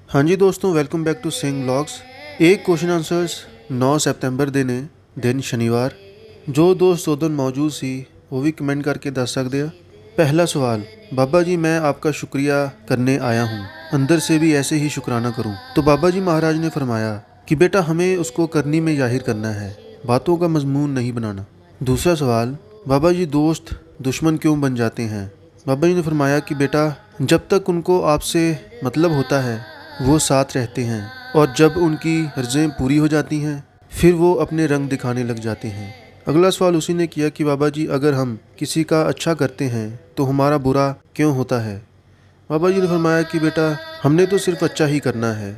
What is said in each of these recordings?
हाँ जी दोस्तों, welcome back to Singh vlogs. एक क्वेश्चन आंसर्स 9 सितंबर देने दिन शनिवार। जो दोस्त उदन मौजूद सी वो भी कमेंट करके दस सकते हैं। पहला सवाल, बाबा जी मैं आपका शुक्रिया करने आया हूँ, अंदर से भी ऐसे ही शुक्राना करूँ। तो बाबा जी महाराज ने फरमाया कि बेटा हमें उसको करनी में जाहिर करना है, बातों का मजमून नहीं बनाना। दूसरा सवाल, बाबा जी दोस्त दुश्मन क्यों बन जाते हैं। बाबा जी ने फरमाया कि बेटा जब तक उनको आपसे मतलब होता है वो साथ रहते हैं, और जब उनकी हर्जें पूरी हो जाती हैं फिर वो अपने रंग दिखाने लग जाते हैं। अगला सवाल उसी ने किया कि बाबा जी अगर हम किसी का अच्छा करते हैं तो हमारा बुरा क्यों होता है। बाबा जी ने फरमाया कि बेटा हमने तो सिर्फ अच्छा ही करना है,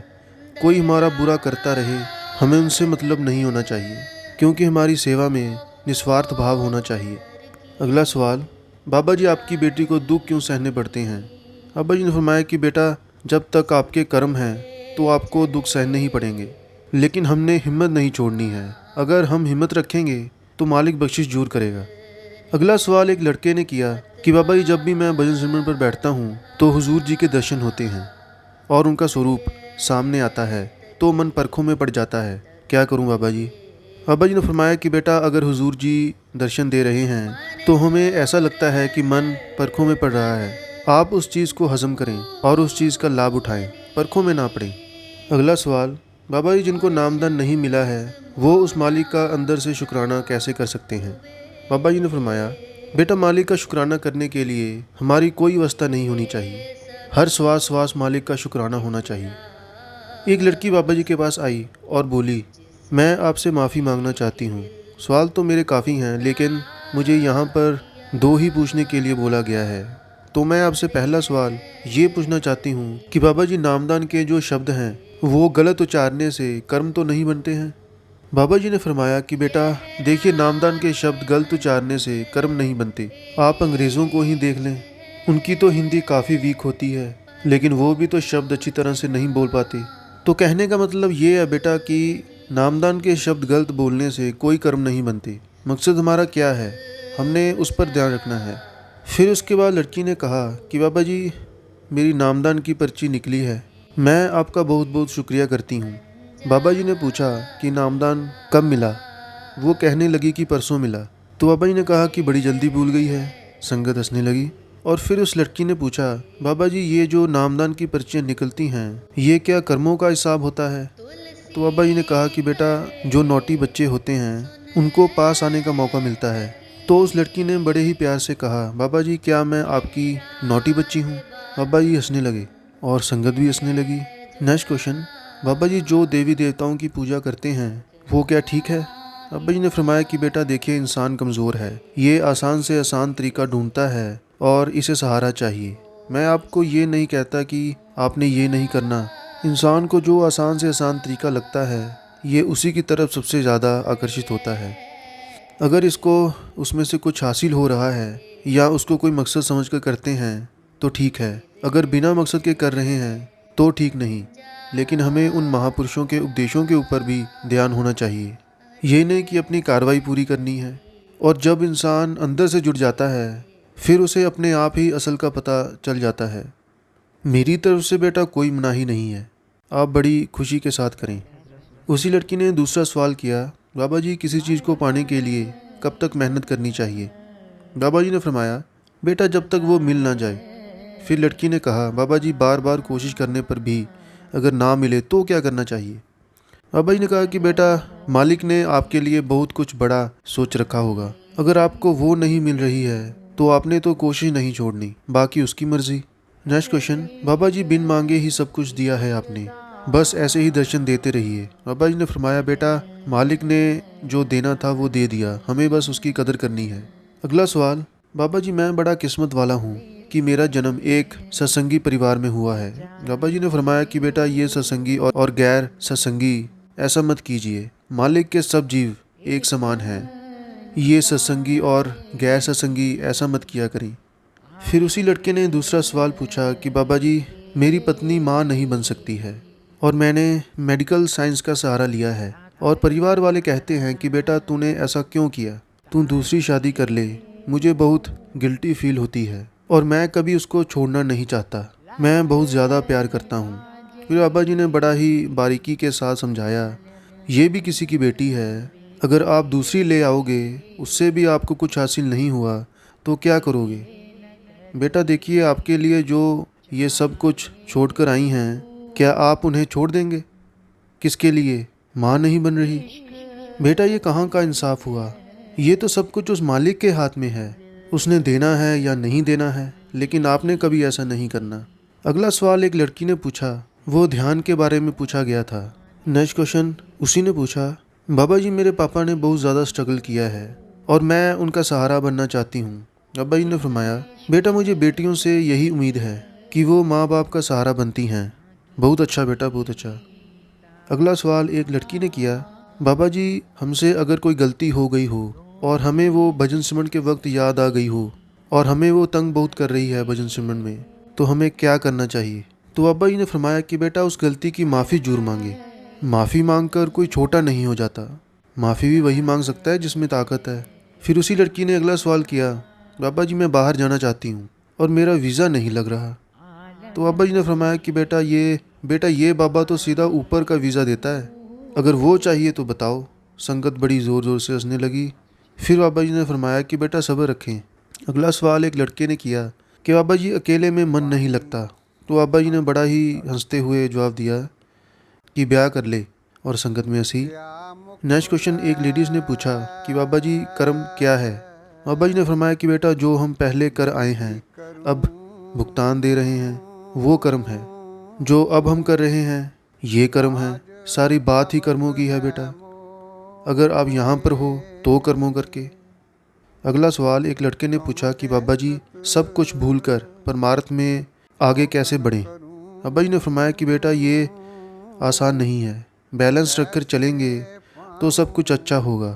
कोई हमारा बुरा करता रहे हमें उनसे मतलब नहीं होना चाहिए, क्योंकि हमारी सेवा में निस्वार्थ भाव होना चाहिए। अगला सवाल, बाबा जी आपकी बेटी को दुख क्यों सहने पड़ते हैं। बाबा जी ने फरमाया कि बेटा जब तक आपके कर्म हैं तो आपको दुख सहने ही पड़ेंगे, लेकिन हमने हिम्मत नहीं छोड़नी है। अगर हम हिम्मत रखेंगे तो मालिक बख्शिश जरूर करेगा। अगला सवाल एक लड़के ने किया कि बाबा जी जब भी मैं भजन सिमरन पर बैठता हूँ तो हुजूर जी के दर्शन होते हैं और उनका स्वरूप सामने आता है, तो मन परखों में पड़ जाता है, क्या करूँ बाबा जी। बाबा जी ने फरमाया कि बेटा अगर हुजूर जी दर्शन दे रहे हैं तो हमें ऐसा लगता है कि मन परखों में पड़ रहा है, आप उस चीज़ को हजम करें और उस चीज़ का लाभ उठाएं, परखों में ना पड़ें। अगला सवाल, बाबा जी जिनको नामदान नहीं मिला है वो उस मालिक का अंदर से शुक्राना कैसे कर सकते हैं। बाबा जी ने फरमाया बेटा मालिक का शुक्राना करने के लिए हमारी कोई अवस्था नहीं होनी चाहिए, हर श्वास श्वास मालिक का शुक्राना होना चाहिए। एक लड़की बाबा जी के पास आई और बोली मैं आपसे माफ़ी मांगना चाहती हूँ, सवाल तो मेरे काफ़ी हैं लेकिन मुझे यहाँ पर दो ही पूछने के लिए बोला गया है। तो मैं आपसे पहला सवाल ये पूछना चाहती हूँ कि बाबा जी नामदान के जो शब्द हैं वो गलत उच्चारने से कर्म तो नहीं बनते हैं। बाबा जी ने फरमाया कि बेटा देखिए नामदान के शब्द गलत उच्चारने से कर्म नहीं बनते। आप अंग्रेज़ों को ही देख लें, उनकी तो हिंदी काफ़ी वीक होती है लेकिन वो भी तो शब्द अच्छी तरह से नहीं बोल पाते। तो कहने का मतलब ये है बेटा कि नामदान के शब्द गलत बोलने से कोई कर्म नहीं बनते। मकसद हमारा क्या है, हमने उस पर ध्यान रखना है। फिर उसके बाद लड़की ने कहा कि बाबा जी मेरी नामदान की पर्ची निकली है, मैं आपका बहुत बहुत शुक्रिया करती हूँ। बाबा जी ने पूछा कि नामदान कब मिला। वो कहने लगी कि परसों मिला। तो बाबा जी ने कहा कि बड़ी जल्दी भूल गई है। संगत हंसने लगी। और फिर उस लड़की ने पूछा बाबा जी ये जो नामदान की पर्चियाँ निकलती हैं ये क्या कर्मों का हिसाब होता है। तो बाबा जी ने कहा कि बेटा जो नौटी बच्चे होते हैं उनको पास आने का मौका मिलता है। तो उस लड़की ने बड़े ही प्यार से कहा बाबा जी क्या मैं आपकी नौटी बच्ची हूँ। बाबा जी हंसने लगे और संगत भी हंसने लगी। नेक्स्ट क्वेश्चन, बाबा जी जो देवी देवताओं की पूजा करते हैं वो क्या ठीक है। बाबा जी ने फरमाया कि बेटा देखिए इंसान कमज़ोर है, ये आसान से आसान तरीका ढूंढता है और इसे सहारा चाहिए। मैं आपको ये नहीं कहता कि आपने ये नहीं करना, इंसान को जो आसान से आसान तरीका लगता है ये उसी की तरफ सबसे ज़्यादा आकर्षित होता है। अगर इसको उसमें से कुछ हासिल हो रहा है या उसको कोई मकसद समझ कर करते हैं तो ठीक है, अगर बिना मकसद के कर रहे हैं तो ठीक नहीं। लेकिन हमें उन महापुरुषों के उपदेशों के ऊपर भी ध्यान होना चाहिए, ये नहीं कि अपनी कार्रवाई पूरी करनी है। और जब इंसान अंदर से जुड़ जाता है फिर उसे अपने आप ही असल का पता चल जाता है। मेरी तरफ से बेटा कोई मनाही नहीं है, आप बड़ी खुशी के साथ करें। उसी लड़की ने दूसरा सवाल किया बाबा जी किसी चीज़ को पाने के लिए कब तक मेहनत करनी चाहिए। बाबा जी ने फरमाया बेटा जब तक वो मिल ना जाए। फिर लड़की ने कहा बाबा जी बार बार कोशिश करने पर भी अगर ना मिले तो क्या करना चाहिए। बाबा जी ने कहा कि बेटा मालिक ने आपके लिए बहुत कुछ बड़ा सोच रखा होगा, अगर आपको वो नहीं मिल रही है तो आपने तो कोशिश नहीं छोड़नी, बाकी उसकी मर्जी। नेक्स्ट क्वेश्चन, बाबा जी बिन मांगे ही सब कुछ दिया है आपने, बस ऐसे ही दर्शन देते रहिए। बाबा जी ने फरमाया बेटा मालिक ने जो देना था वो दे दिया, हमें बस उसकी कदर करनी है। अगला सवाल, बाबा जी मैं बड़ा किस्मत वाला हूँ कि मेरा जन्म एक सत्संगी परिवार में हुआ है। बाबा जी ने फरमाया कि बेटा ये सत्संगी और गैर सत्संगी ऐसा मत कीजिए, मालिक के सब जीव एक समान हैं, ये सत्संगी और गैर सत्संगी ऐसा मत किया करें। फिर उसी लड़के ने दूसरा सवाल पूछा कि बाबा जी मेरी पत्नी माँ नहीं बन सकती है और मैंने मेडिकल साइंस का सहारा लिया है, और परिवार वाले कहते हैं कि बेटा तूने ऐसा क्यों किया, तू दूसरी शादी कर ले। मुझे बहुत गिल्टी फील होती है और मैं कभी उसको छोड़ना नहीं चाहता, मैं बहुत ज़्यादा प्यार करता हूँ। फिर बाबा जी ने बड़ा ही बारीकी के साथ समझाया, ये भी किसी की बेटी है, अगर आप दूसरी ले आओगे, उससे भी आपको कुछ हासिल नहीं हुआ तो क्या करोगे? बेटा देखिए, आपके लिए जो ये सब कुछ छोड़कर आई हैं, क्या आप उन्हें छोड़ देंगे? किसके लिए? माँ नहीं बन रही? बेटा ये कहाँ का इंसाफ हुआ? ये तो सब कुछ उस मालिक के हाथ में है, उसने देना है या नहीं देना है, लेकिन आपने कभी ऐसा नहीं करना। अगला सवाल एक लड़की ने पूछा, वो ध्यान के बारे में पूछा गया था। नेक्स्ट क्वेश्चन उसी ने पूछा, बाबा जी मेरे पापा ने बहुत ज़्यादा स्ट्रगल किया है और मैं उनका सहारा बनना चाहती हूँ। बाबा जी ने फरमाया, बेटा मुझे बेटियों से यही उम्मीद है कि वो माँ बाप का सहारा बनती हैं। बहुत अच्छा बेटा, बहुत अच्छा। अगला सवाल एक लड़की ने किया, बाबा जी हमसे अगर कोई गलती हो गई हो और हमें वो भजन सिमरन के वक्त याद आ गई हो और हमें वो तंग बहुत कर रही है भजन सिमरन में, तो हमें क्या करना चाहिए? तो बाबा जी ने फरमाया कि बेटा उस गलती की माफ़ी जरूर मांगे। माफ़ी मांग कर कोई छोटा नहीं हो जाता, माफ़ी भी वही मांग सकता है जिसमें ताकत है। फिर उसी लड़की ने अगला सवाल किया, बाबा जी मैं बाहर जाना चाहती हूँ और मेरा वीज़ा नहीं लग रहा। तो बाबा जी ने फरमाया कि बेटा ये बाबा तो सीधा ऊपर का वीज़ा देता है, अगर वो चाहिए तो बताओ। संगत बड़ी ज़ोर ज़ोर से हंसने लगी। फिर बाबा जी ने फरमाया कि बेटा सब्र रखें। अगला सवाल एक लड़के ने किया कि बाबा जी अकेले में मन नहीं लगता। तो बाबा जी ने बड़ा ही हंसते हुए जवाब दिया कि ब्याह कर ले, और संगत में हंसी। नेक्स्ट क्वेश्चन एक लेडीज़ ने पूछा कि बाबा जी कर्म क्या है? बाबा जी ने फरमाया कि बेटा जो हम पहले कर आए हैं, अब भुगतान दे रहे हैं, वो कर्म है। जो अब हम कर रहे हैं, ये कर्म है। सारी बात ही कर्मों की है बेटा, अगर आप यहाँ पर हो तो कर्मों करके। अगला सवाल एक लड़के ने पूछा कि बाबा जी सब कुछ भूलकर परमार्थ में आगे कैसे बढ़ें? बाबा जी ने फरमाया कि बेटा ये आसान नहीं है, बैलेंस रखकर चलेंगे तो सब कुछ अच्छा होगा।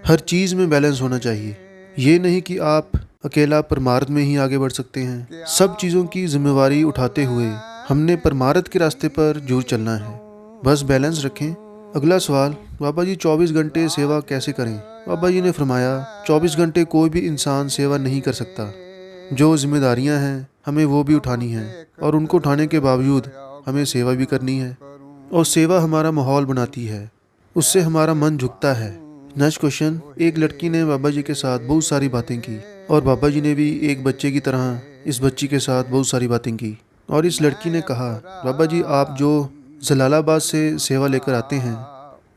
हर चीज़ में बैलेंस होना चाहिए। ये नहीं कि आप अकेला परमार्थ में ही आगे बढ़ सकते हैं, सब चीज़ों की जिम्मेवारी उठाते हुए हमने परमार्थ के रास्ते पर जरूर चलना है। बस बैलेंस रखें। अगला सवाल, बाबा जी 24 घंटे सेवा कैसे करें? बाबा जी ने फरमाया 24 घंटे कोई भी इंसान सेवा नहीं कर सकता। जो जिम्मेदारियां हैं हमें वो भी उठानी हैं, और उनको उठाने के बावजूद हमें सेवा भी करनी है। और सेवा हमारा माहौल बनाती है, उससे हमारा मन झुकता है। नेक्स्ट क्वेश्चन एक लड़की ने बाबा जी के साथ बहुत सारी बातें की, और बाबा जी ने भी एक बच्चे की तरह इस बच्ची के साथ बहुत सारी बातें की। और इस लड़की ने कहा, बाबा जी आप जो जलालाबाद से सेवा लेकर आते हैं,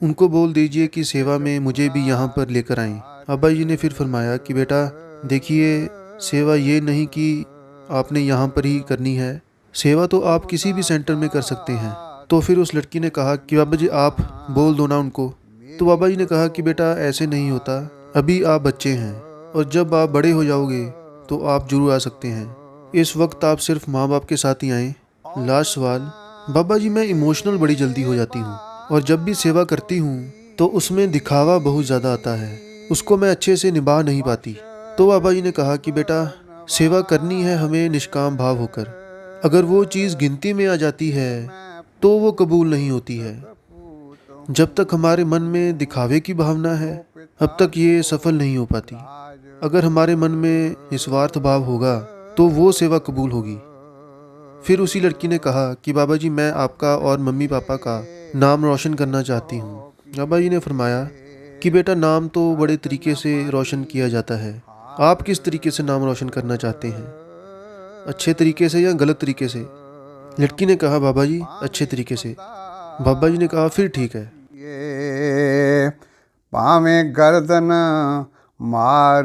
उनको बोल दीजिए कि सेवा में मुझे भी यहाँ पर लेकर आएं। बाबा जी ने फिर फरमाया कि बेटा देखिए, सेवा ये नहीं कि आपने यहाँ पर ही करनी है, सेवा तो आप किसी भी सेंटर में कर सकते हैं। तो फिर उस लड़की ने कहा कि बाबा जी आप बोल दो ना उनको। तो बाबा जी ने कहा कि बेटा ऐसे नहीं होता, अभी आप बच्चे हैं और जब आप बड़े हो जाओगे तो आप जरूर आ सकते हैं, इस वक्त आप सिर्फ माँ बाप के साथ ही आएँ। लास्ट सवाल, बाबा जी मैं इमोशनल बड़ी जल्दी हो जाती हूँ और जब भी सेवा करती हूँ तो उसमें दिखावा बहुत ज़्यादा आता है, उसको मैं अच्छे से निभा नहीं पाती। तो बाबा जी ने कहा कि बेटा सेवा करनी है हमें निष्काम भाव होकर, अगर वो चीज़ गिनती में आ जाती है तो वो कबूल नहीं होती है। जब तक हमारे मन में दिखावे की भावना है अब तक ये सफल नहीं हो पाती। अगर हमारे मन में निस्वार्थ भाव होगा तो वो सेवा कबूल होगी। फिर उसी लड़की ने कहा कि बाबा जी मैं आपका और मम्मी पापा का नाम रोशन करना चाहती हूँ। बाबा जी ने फरमाया कि बेटा नाम तो बड़े तरीके से रोशन किया जाता है, आप किस तरीके से नाम रोशन करना चाहते हैं, अच्छे तरीके से या गलत तरीके से? लड़की ने कहा बाबा जी अच्छे तरीके से। बाबा जी ने कहा फिर ठीक है। ये पावे गर्दन मार